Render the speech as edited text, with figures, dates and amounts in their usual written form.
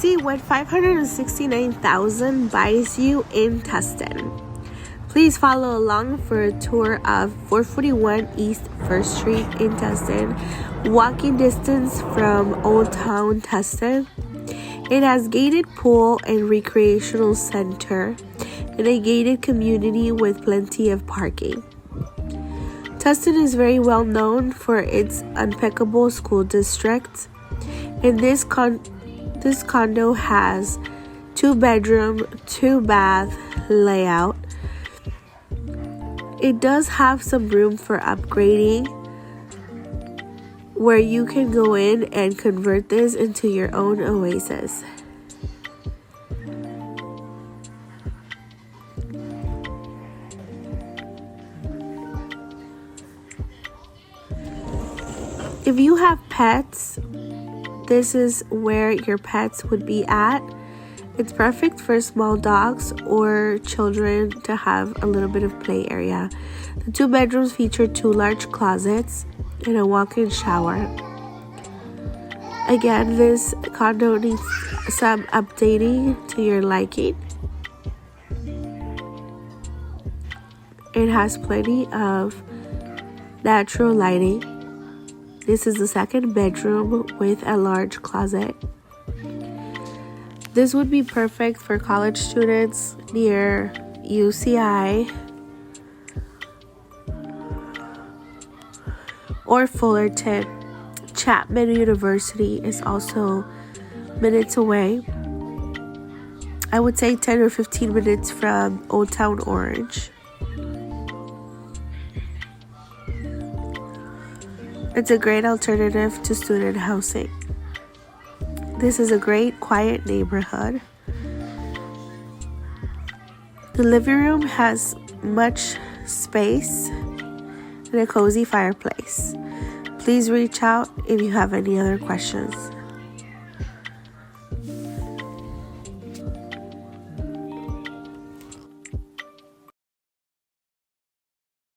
see what $569,000 buys you in Tustin. Please follow along for a tour of 441 East 1st Street in Tustin, walking distance from Old Town Tustin. It has gated pool and recreational center and a gated community with plenty of parking. Tustin is very well known for its impeccable school district, and this condo has 2-bedroom, 2-bath layout. It does have some room for upgrading where you can go in and convert this into your own oasis. If you have pets, this is where your pets would be at. It's perfect for small dogs or children to have a little bit of play area. The 2 bedrooms feature 2 large closets and a walk-in shower. Again, this condo needs some updating to your liking. It has plenty of natural lighting. This is the 2nd bedroom with a large closet. This would be perfect for college students near UCI or Fullerton. Chapman University is also minutes away. I would say 10 or 15 minutes from Old Town Orange. It's a great alternative to student housing. This is a great, quiet neighborhood. The living room has much space and a cozy fireplace. Please reach out if you have any other questions.